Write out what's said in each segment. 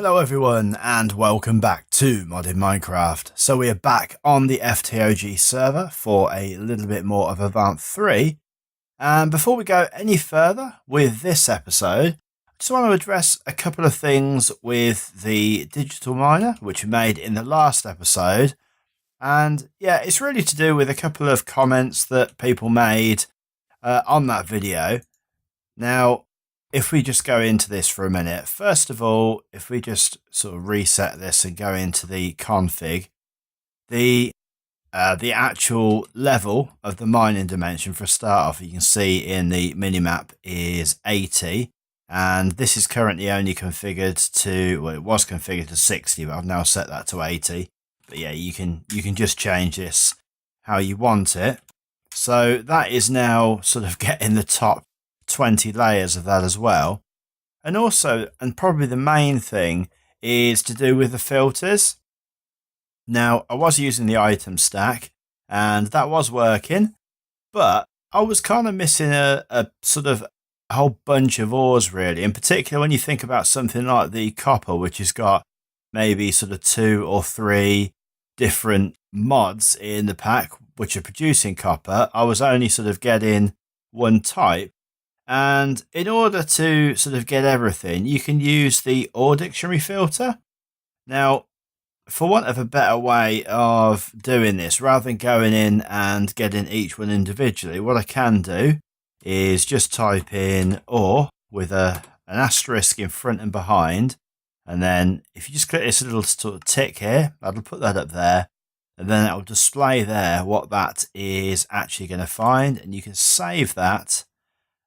Hello everyone and welcome back to Modded Minecraft. So we are back on the FTOG server for a little bit more of Avant 3. And before we go any further with this episode, I just want to address a couple of things with the digital miner, which we made in the last episode. And yeah, it's really to do with a couple of comments that people made on that video. Now, if we just go into this for a minute, first of all, if we just sort of reset this and go into the config, the actual level of the mining dimension for a start off, you can see in the minimap is 80, and this is currently only configured to, well, it was configured to 60, but I've now set that to 80. But yeah, you can just change this how you want it. So that is now sort of getting the top 20 layers of that as well. And also, and probably the main thing, is to do with the filters. Now, I was using the item stack and that was working, but I was kind of missing a sort of a whole bunch of ores really. In particular, when you think about something like the copper, which has got maybe sort of 2 or 3 different mods in the pack which are producing copper, I was only sort of getting one type. And in order to sort of get everything, you can use the ore dictionary filter. Now, for want of a better way of doing this, rather than going in and getting each one individually, what I can do is just type in ore with an asterisk in front and behind. And then if you just click this little sort of tick here, that'll put that up there. And then it'll display there what that is actually going to find. And you can save that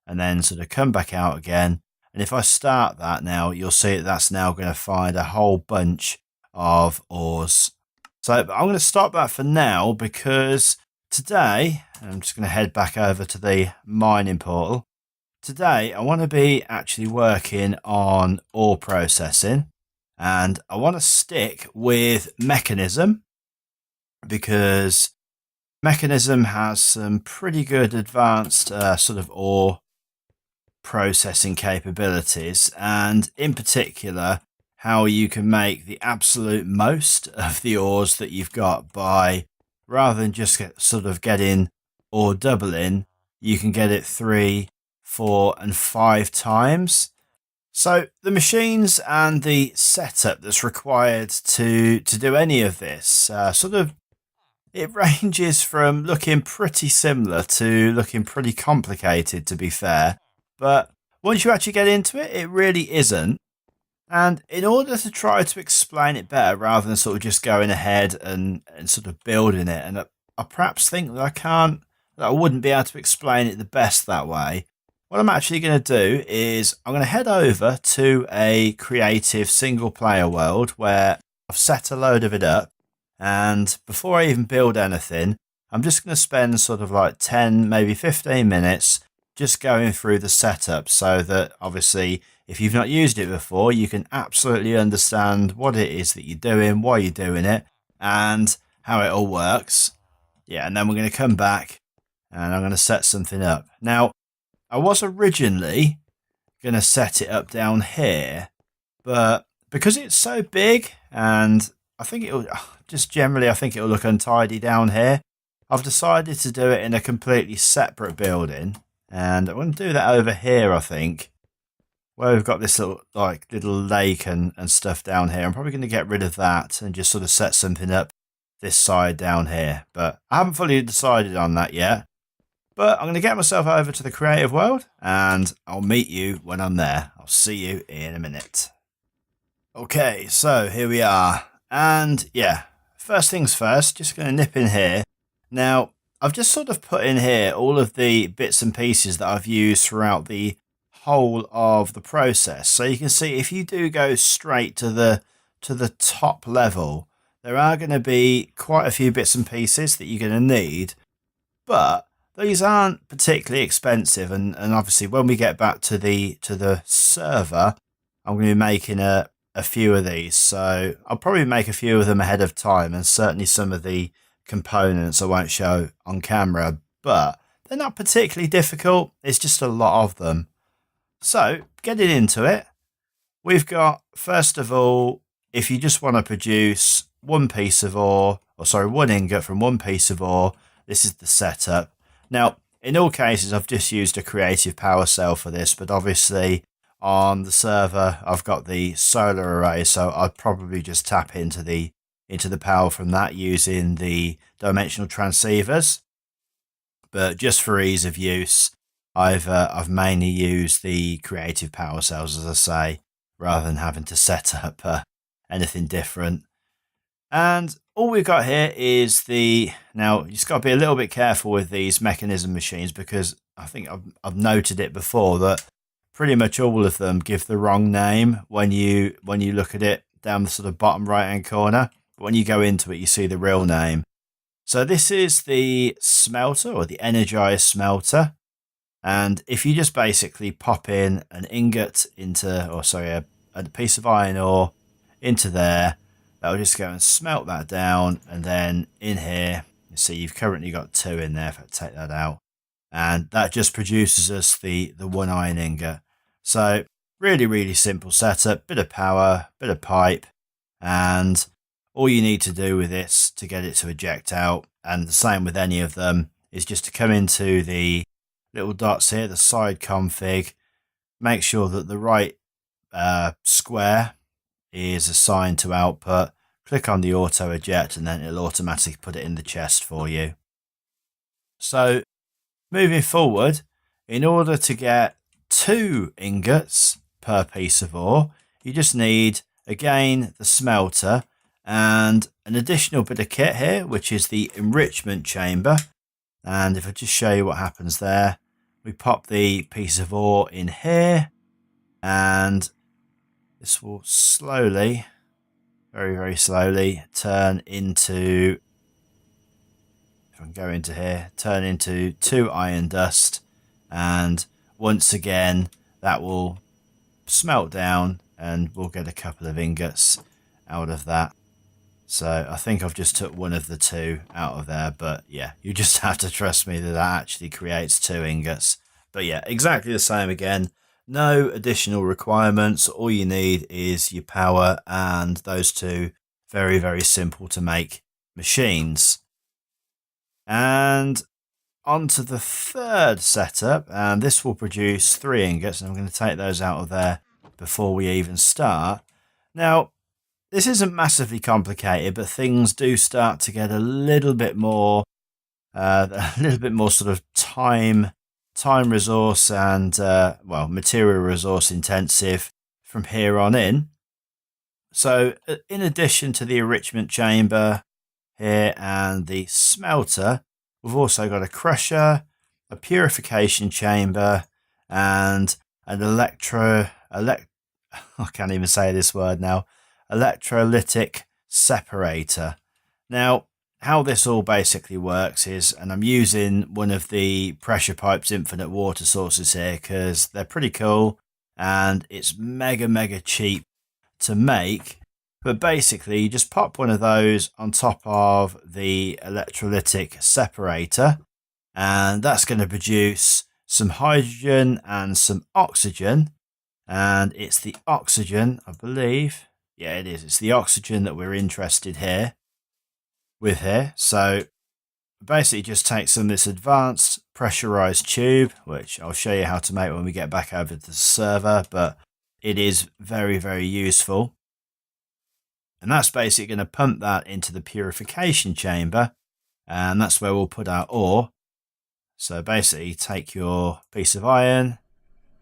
and then sort of come back out again. And if I start that now, you'll see that that's now going to find a whole bunch of ores. So I'm going to stop that for now because today, I'm just going to head back over to the mining portal. Today, I want to be actually working on ore processing, and I want to stick with Mekanism because Mekanism has some pretty good advanced sort of ore processing capabilities, and in particular how you can make the absolute most of the ores that you've got by, rather than just sort of getting ore doubling, you can get it 3, 4 and 5 times. So the machines and the setup that's required to do any of this it ranges from looking pretty similar to looking pretty complicated, to be fair. But once you actually get into it, it really isn't. And in order to try to explain it better, rather than sort of just going ahead and sort of building it, and I perhaps think that I wouldn't be able to explain it the best that way, what I'm actually going to do is I'm going to head over to a creative single player world where I've set a load of it up. And before I even build anything, I'm just going to spend sort of like 10, maybe 15 minutes just going through the setup, so that obviously if you've not used it before, you can absolutely understand what it is that you're doing, why you're doing it, and how it all works. Yeah, and then we're going to come back and I'm going to set something up. Now, I was originally going to set it up down here, but because it's so big and I think it'll just generally, I think it'll look untidy down here, I've decided to do it in a completely separate building. And I'm going to do that over here, I think, where we've got this little lake and stuff down here. I'm probably going to get rid of that and just sort of set something up this side down here. But I haven't fully decided on that yet. But I'm going to get myself over to the creative world and I'll meet you when I'm there. I'll see you in a minute. Okay, so here we are. And yeah, first things first, just going to nip in here. Now, I've just sort of put in here all of the bits and pieces that I've used throughout the whole of the process. So you can see if you do go straight to the top level, there are going to be quite a few bits and pieces that you're going to need, but these aren't particularly expensive. And obviously when we get back to the server, I'm going to be making a few of these. So I'll probably make a few of them ahead of time, and certainly some of the components I won't show on camera, but they're not particularly difficult. It's just a lot of them. So getting into it, we've got, first of all, if you just want to produce one piece of ore, or sorry, one ingot from one piece of ore, this is the setup. Now, in all cases, I've just used a creative power cell for this, but obviously on the server, I've got the solar array, so I'd probably just tap into the power from that using the dimensional transceivers. But just for ease of use, I've mainly used the creative power cells, as I say, rather than having to set up anything different. And all we've got here is now you just got to be a little bit careful with these Mekanism machines, because I think I've noted it before that pretty much all of them give the wrong name when you look at it down the sort of bottom right hand corner. But when you go into it, you see the real name. So this is the smelter, or the energized smelter. And if you just basically pop in an ingot into, or sorry, a piece of iron ore into there, that'll just go and smelt that down. And then in here, you see you've currently got 2 in there. If I take that out, and that just produces us the 1 iron ingot. So really, really simple setup, bit of power, bit of pipe, and all you need to do with this to get it to eject out, and the same with any of them, is just to come into the little dots here, the side config, make sure that the right square is assigned to output, click on the auto eject, and then it'll automatically put it in the chest for you. So moving forward, in order to get 2 ingots per piece of ore, you just need, again, the smelter and an additional bit of kit here, which is the enrichment chamber. And if I just show you what happens there, we pop the piece of ore in here, and this will slowly, very, very slowly turn into, if I can go into here, turn into 2 iron dust. And once again, that will smelt down and we'll get a couple of ingots out of that. So I think I've just took one of the 2 out of there, but yeah, you just have to trust me that actually creates 2 ingots. But yeah, exactly the same again. No additional requirements. All you need is your power and those 2 very, very simple to make machines. And onto the third setup, and this will produce 3 ingots, and I'm going to take those out of there before we even start. Now, this isn't massively complicated, but things do start to get a little bit more sort of time resource and material resource intensive from here on in. So in addition to the enrichment chamber here and the smelter, we've also got a crusher, a purification chamber, and an I can't even say this word now, electrolytic separator. Now, how this all basically works is, and I'm using one of the Pressure Pipe's infinite water sources here because they're pretty cool and it's mega cheap to make. But basically, you just pop one of those on top of the electrolytic separator, and that's going to produce some hydrogen and some oxygen. And it's the oxygen, I believe. Yeah, it is. It's the oxygen that we're interested with here. So basically just take some of this advanced pressurized tube, which I'll show you how to make when we get back over to the server, but it is very, very useful. And that's basically going to pump that into the purification chamber, and that's where we'll put our ore. So basically take your piece of iron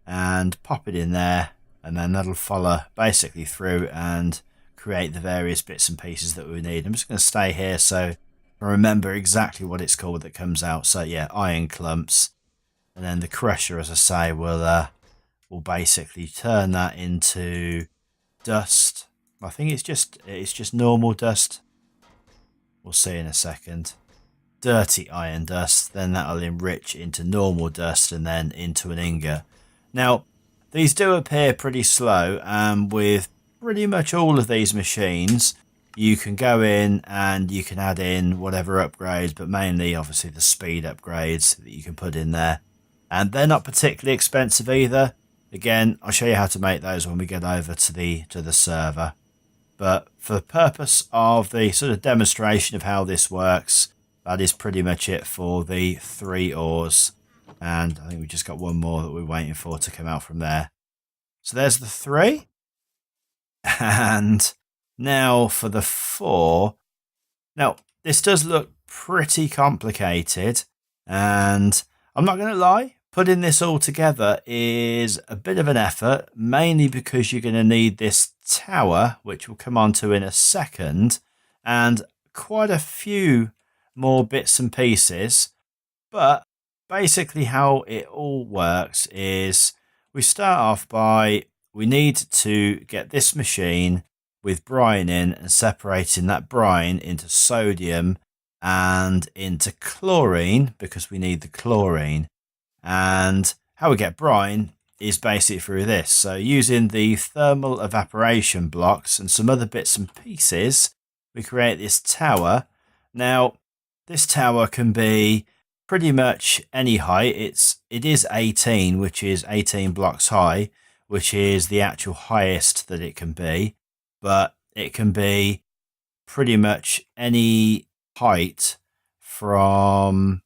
and pop it in there, and then that'll follow basically through and create the various bits and pieces that we need. I'm just going to stay here so I remember exactly what it's called that comes out. So yeah, iron clumps, and then the crusher, as I say, will basically turn that into dust. I think it's just normal dust. We'll see in a second. Dirty iron dust, then that'll enrich into normal dust and then into an ingot. Now, these do appear pretty slow, and with pretty much all of these machines, you can go in and you can add in whatever upgrades, but mainly obviously the speed upgrades that you can put in there. And they're not particularly expensive either. Again, I'll show you how to make those when we get over to the server. But for the purpose of the sort of demonstration of how this works, that is pretty much it for the 3 ores. And I think we just got one more that we're waiting for to come out from there. So there's the 3. And now for the 4. Now, this does look pretty complicated. And I'm not going to lie, putting this all together is a bit of an effort, mainly because you're going to need this tower, which we'll come on to in a second, and quite a few more bits and pieces. But basically how it all works is we start off by, we need to get this machine with brine in and separating that brine into sodium and into chlorine, because we need the chlorine. And how we get brine is basically through this. So using the thermal evaporation blocks and some other bits and pieces, we create this tower. Now, this tower can be pretty much any height. It is 18, which is 18 blocks high, which is the actual highest that it can be. But it can be pretty much any height from,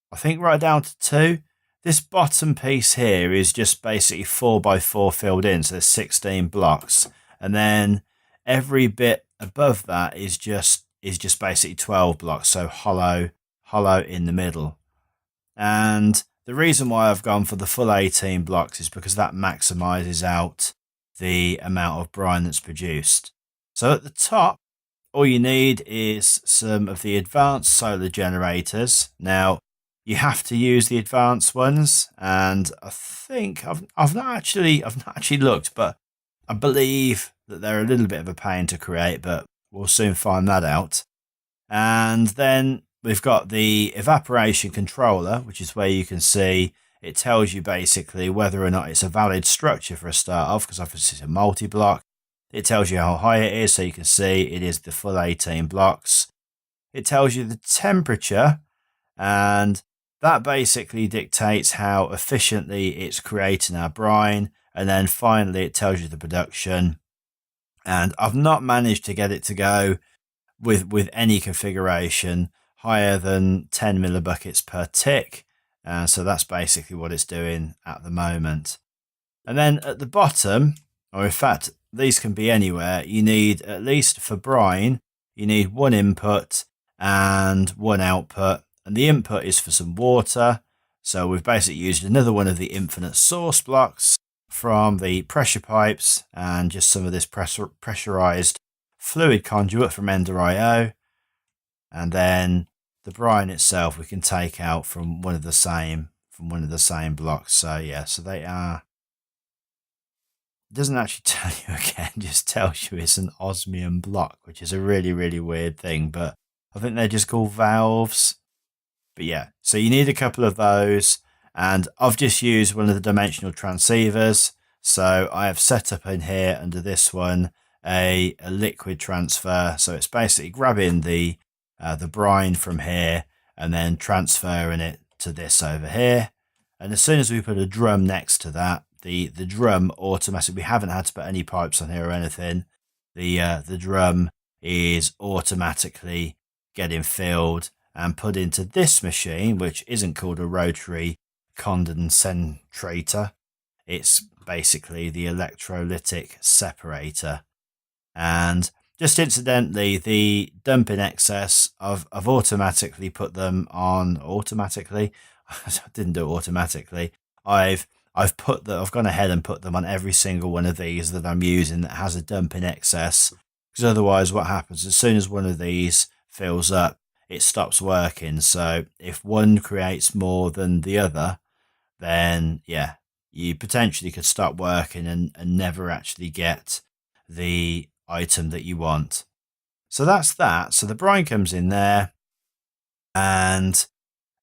I think, right down to 2. This bottom piece here is just basically 4x4 filled in, so there's 16 blocks, and then every bit above that is just basically 12 blocks, so hollow in the middle. And the reason why I've gone for the full 18 blocks is because that maximizes out the amount of brine that's produced. So at the top, all you need is some of the advanced solar generators. Now, you have to use the advanced ones, and I think I've not actually looked, but I believe that they're a little bit of a pain to create, but we'll soon find that out. And then we've got the evaporation controller, which is where you can see it tells you basically whether or not it's a valid structure for a start off, because obviously it's a multi-block. It tells you how high it is, so you can see it is the full 18 blocks. It tells you the temperature, and that basically dictates how efficiently it's creating our brine. And then finally, it tells you the production. And I've not managed to get it to go with any configuration higher than 10 millibuckets per tick. So that's basically what it's doing at the moment. And then at the bottom, or in fact, these can be anywhere, you need, at least for brine, you need 1 input and 1 output. And the input is for some water. So we've basically used another one of the infinite source blocks from the pressure pipes and just some of this pressurized fluid conduit from Ender.io. And then the brine itself we can take out from one of the same blocks. So yeah, so they are, it doesn't actually tell you again, just tells you it's an osmium block, which is a really, really weird thing, but I think they're just called valves. But yeah, so you need a couple of those, and I've just used one of the dimensional transceivers. So I have set up in here under this one a liquid transfer. So it's basically grabbing the brine from here and then transferring it to this over here. And as soon as we put a drum next to that, the drum automatically, we haven't had to put any pipes on here or anything. The drum is automatically getting filled and put into this machine, which isn't called a rotary condensator. It's basically the electrolytic separator. And just incidentally, the dumping excess, I've automatically put them on automatically. I didn't do it automatically. I've gone ahead and put them on every single one of these that I'm using that has a dumping excess, because otherwise what happens, as soon as one of these fills up, it stops working. So if one creates more than the other, then yeah, you potentially could stop working and never actually get the item that you want. So that's that. So the brine comes in there, and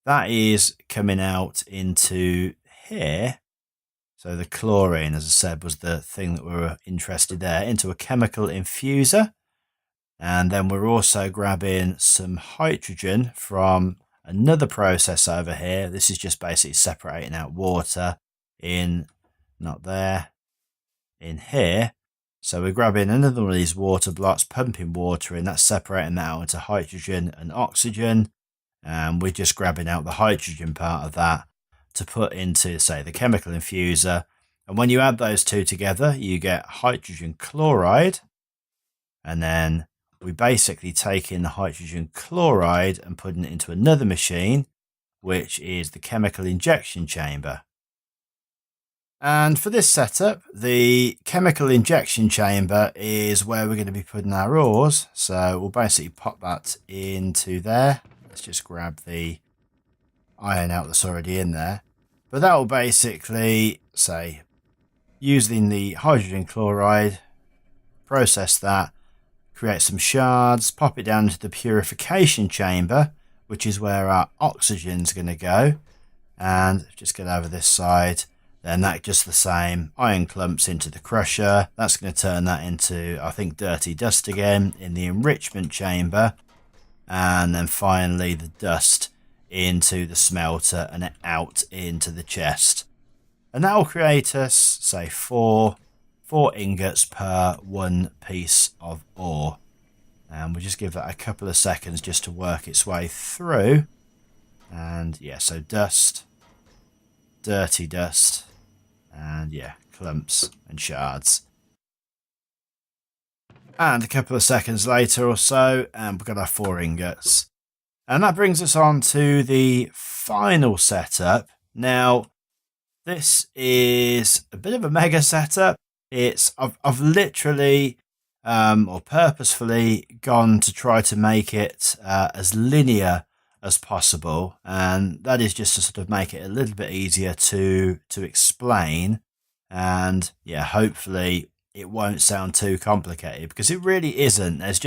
that is coming out into here. So the chlorine, as I said, was the thing that we were interested there, into a chemical infuser. And then we're also grabbing some hydrogen from another process over here. This is just basically separating out water in not there, in here. So we're grabbing another one of these water blocks, pumping water in, that's separating that out into hydrogen and oxygen. And we're just grabbing out the hydrogen part of that to put into, say, the chemical infuser. And when you add those two together, you get hydrogen chloride. And then we basically take in the hydrogen chloride and putting it into another machine, which is the chemical injection chamber. And for this setup, the chemical injection chamber is where we're going to be putting our ores. So we'll basically pop that into there. Let's just grab the iron out that's already in there. But that will basically, say, using the hydrogen chloride, process that, create some shards, pop it down into the purification chamber, which is where our oxygen's going to go. And just get over this side. Then that just the same, iron clumps into the crusher. That's going to turn that into, I think, dirty dust again in the enrichment chamber. And then finally the dust into the smelter and out into the chest. And that will create us, say, four ingots per one piece of ore. And we'll just give that a couple of seconds just to work its way through. And yeah, so dust, dirty dust, and yeah, clumps and shards. And a couple of seconds later or so, and we've got our 4 ingots. And that brings us on to the final setup. Now, this is a bit of a mega setup. I've literally or purposefully gone to try to make it as linear as possible, and that is just to sort of make it a little bit easier to explain. And yeah, hopefully it won't sound too complicated, because it really isn't. There's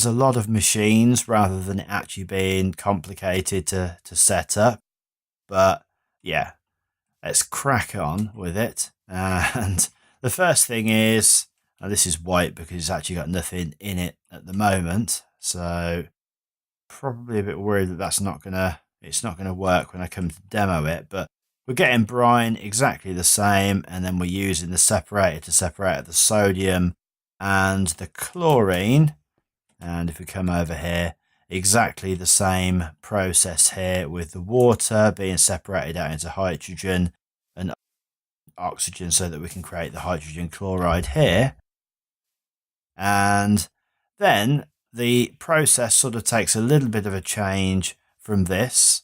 a lot of machines rather than it actually being complicated to set up. But yeah, let's crack on with it. And the first thing is, this is white because it's actually got nothing in it at the moment, so probably a bit worried that it's not gonna work when I come to demo it. But we're getting brine exactly the same, and then we're using the separator to separate the sodium and the chlorine. And if we come over here, exactly the same process here, with the water being separated out into hydrogen and oxygen so that we can create the hydrogen chloride here. And then the process sort of takes a little bit of a change from this,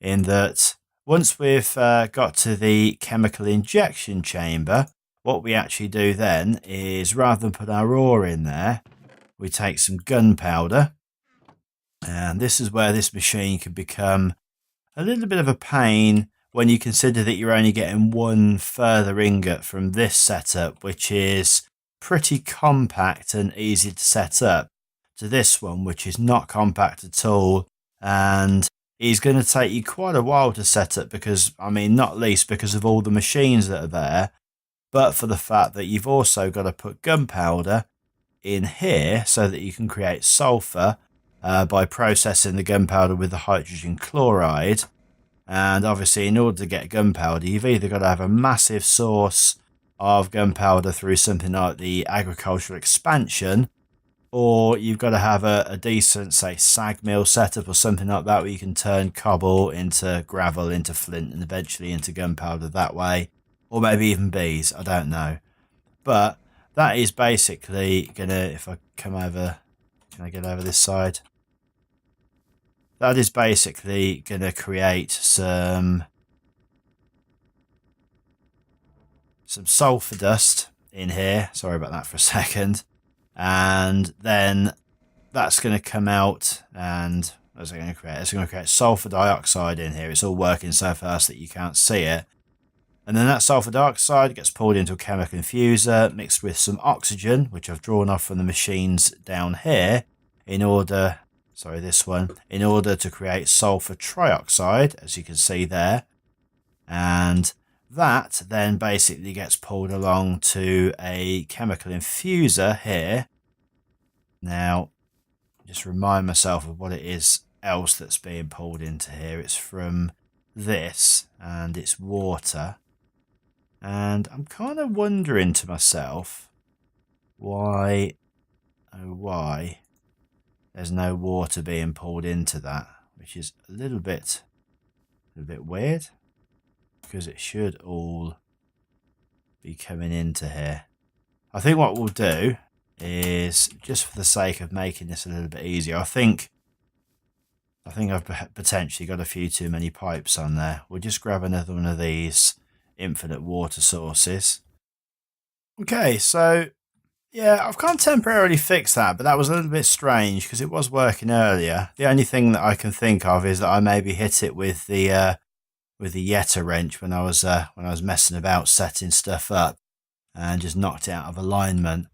in that once we've got to the chemical injection chamber, what we actually do then is, rather than put our ore in there, we take some gunpowder. And this is where this machine can become a little bit of a pain when you consider that you're only getting one further ingot from this setup, which is pretty compact and easy to set up, to this one, which is not compact at all, and is going to take you quite a while to set up, because, I mean, not least because of all the machines that are there, but for the fact that you've also got to put gunpowder in here so that you can create sulfur by processing the gunpowder with the hydrogen chloride. And obviously, in order to get gunpowder, you've either got to have a massive source of gunpowder through something like the agricultural expansion, or you've got to have a decent, say, sag mill setup or something like that, where you can turn cobble into gravel, into flint, and eventually into gunpowder that way. Or maybe even bees, I don't know. But that is basically going to, if I come over, can I get over this side? That is basically going to create some sulfur dust in here. Sorry about that for a second. And then that's going to come out, and what's it going to create? It's going to create sulfur dioxide in here. It's all working so fast that you can't see it. And then that sulfur dioxide gets poured into a chemical infuser, mixed with some oxygen, which I've drawn off from the machines down here, in order to create sulfur trioxide, as you can see there. And that then basically gets pulled along to a chemical infuser here. Now, just remind myself of what it is else that's being pulled into here. It's from this, and it's water. And I'm kind of wondering to myself why, oh why, there's no water being poured into that, which is a little bit weird, because it should all be coming into here. I think what we'll do is, just for the sake of making this a little bit easier, I think I've potentially got a few too many pipes on there. We'll just grab another one of these infinite water sources. Okay, so yeah, I've kind of temporarily fixed that, but that was a little bit strange because it was working earlier. The only thing that I can think of is that I maybe hit it with the Yeta wrench when I was messing about setting stuff up, and just knocked it out of alignment.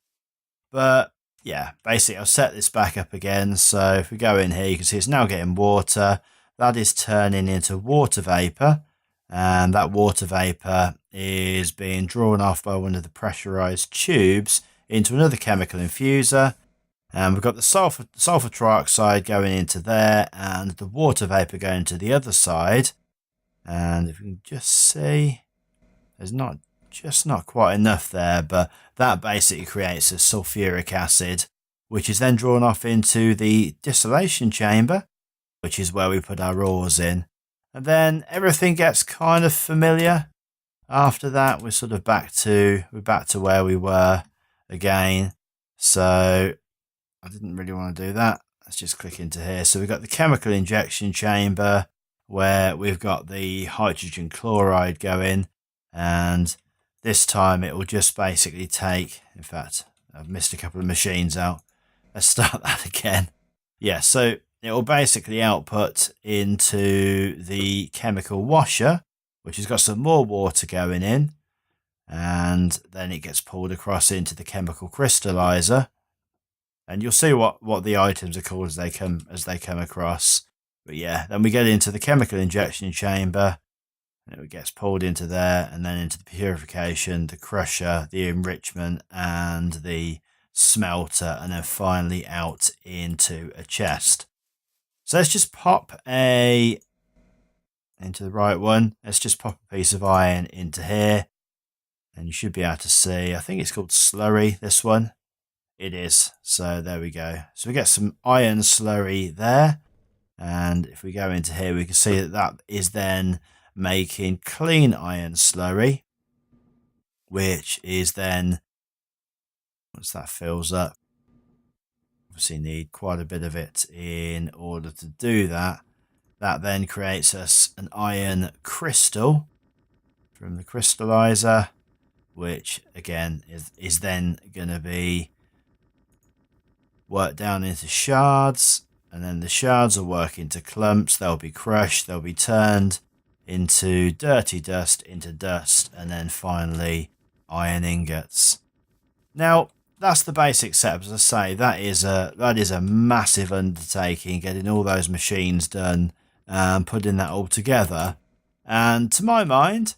But yeah, basically I'll set this back up again. So if we go in here, you can see it's now getting water. That is turning into water vapor, and that water vapor is being drawn off by one of the pressurized tubes into another chemical infuser. And we've got the sulfur trioxide going into there, and the water vapor going to the other side. And if you can just see, there's not quite enough there, but that basically creates a sulfuric acid, which is then drawn off into the distillation chamber, which is where we put our ores in. And then everything gets kind of familiar. After that, we're sort of back to where we were again. So I didn't really want to do that. Let's just click into here. So we've got the chemical injection chamber, where we've got the hydrogen chloride going, and this time it will just basically take, in fact, I've missed a couple of machines out. Let's start that again. Yeah, so it will basically output into the chemical washer, which has got some more water going in, and then it gets pulled across into the chemical crystallizer. And you'll see what the items are called as they come across. But yeah, then we get into the chemical injection chamber, and it gets pulled into there, and then into the purification, the crusher, the enrichment, and the smelter, and then finally out into a chest. So let's just pop into the right one. Let's just pop a piece of iron into here, and you should be able to see, I think it's called slurry, this one. It is. So there we go. So we get some iron slurry there. And if we go into here, we can see that is then making clean iron slurry, which is then, once that fills up, obviously need quite a bit of it in order to do that. That then creates us an iron crystal from the crystallizer, which again is then going to be worked down into shards. And then the shards will work into clumps, they'll be crushed, they'll be turned into dirty dust, into dust, and then finally iron ingots. Now, that's the basic setup. As I say, that is a massive undertaking, getting all those machines done and putting that all together. And to my mind,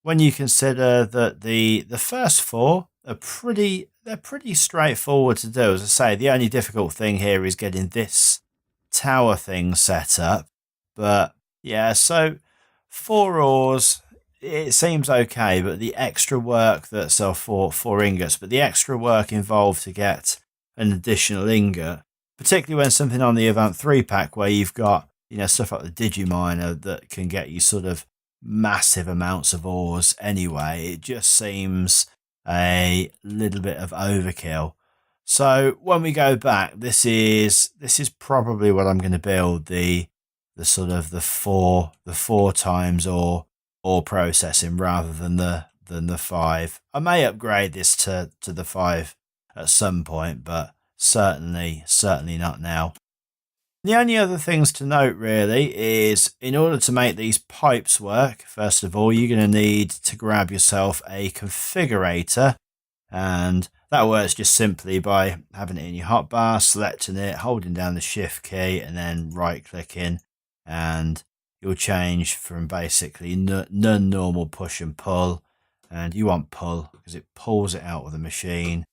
when you consider that the first four are pretty straightforward to do. As I say, the only difficult thing here is getting this tower thing set up. But yeah, so 4 ores, it seems okay, but the extra work that's four ingots, but the extra work involved to get an additional ingot, particularly when something on the Avant 3 pack where you've got, stuff like the Digiminer that can get you sort of massive amounts of ores anyway, it just seems a little bit of overkill. So when we go back, this is probably what I'm going to build, the sort of the four times or processing rather than the 5. I may upgrade this to the 5 at some point, but certainly not now. The only other things to note really is, in order to make these pipes work, first of all, you're going to need to grab yourself a configurator, and that works just simply by having it in your hotbar, selecting it, holding down the shift key, and then right clicking, and you'll change from basically none, normal, push and pull, and you want pull because it pulls it out of the machine.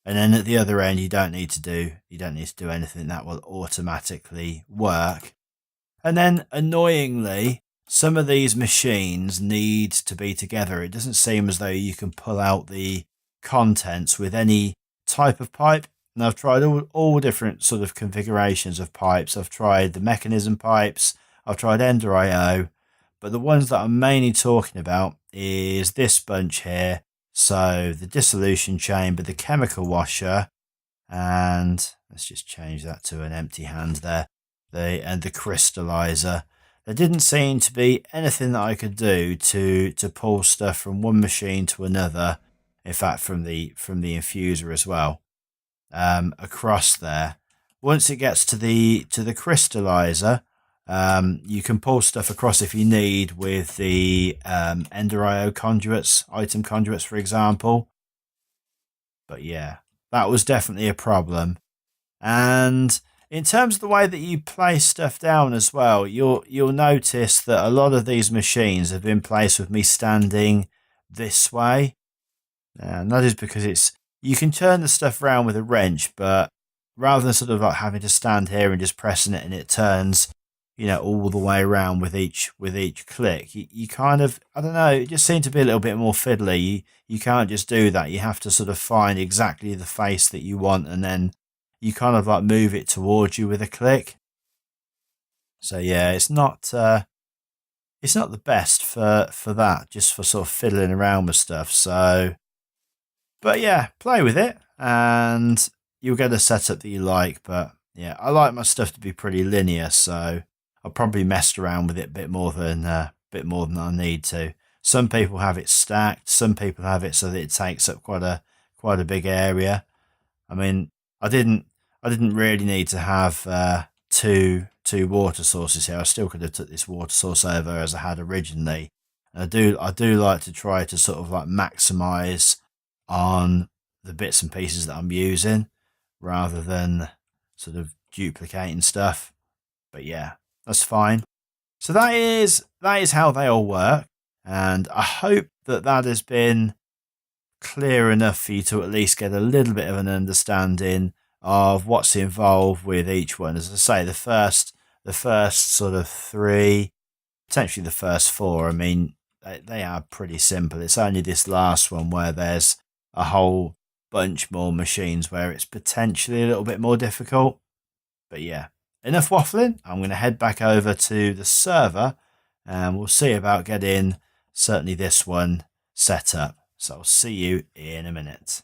And then at the other end, you don't need to do anything. That will automatically work. And then annoyingly, some of these machines need to be together. It doesn't seem as though you can pull out the contents with any type of pipe. And I've tried all different sort of configurations of pipes. I've tried the Mekanism pipes, I've tried Ender IO, but the ones that I'm mainly talking about is this bunch here. So the dissolution chamber, the chemical washer, and let's just change that to an empty hand there. And the crystallizer. There didn't seem to be anything that I could do to pull stuff from one machine to another. In fact, from the infuser as well, across there. Once it gets to the crystallizer, you can pull stuff across if you need with the Ender IO conduits, item conduits, for example. But yeah, that was definitely a problem. And in terms of the way that you place stuff down as well, you'll notice that a lot of these machines have been placed with me standing this way. And that is because you can turn the stuff around with a wrench, but rather than sort of like having to stand here and just pressing it and it turns, all the way around with each click, you kind of, I don't know, it just seemed to be a little bit more fiddly. You can't just do that. You have to sort of find exactly the face that you want, and then you kind of like move it towards you with a click. So yeah, it's not the best for that, just for sort of fiddling around with stuff. So, but yeah, play with it and you'll get a setup that you like. But yeah, I like my stuff to be pretty linear, so I'll probably messed around with it a bit more than I need to. Some people have it stacked. Some people have it so that it takes up quite a big area. I mean, I didn't really need to have two water sources here. I still could have took this water source over as I had originally. And I do like to try to sort of like maximize on the bits and pieces that I'm using rather than sort of duplicating stuff. But yeah, that's fine. So that is how they all work, and I hope that has been clear enough for you to at least get a little bit of an understanding of what's involved with each one. As I say, the first sort of three, potentially the first four, I mean, they are pretty simple. It's only this last one where there's a whole bunch more machines where it's potentially a little bit more difficult. But yeah, enough waffling. I'm going to head back over to the server and we'll see about getting certainly this one set up. So I'll see you in a minute.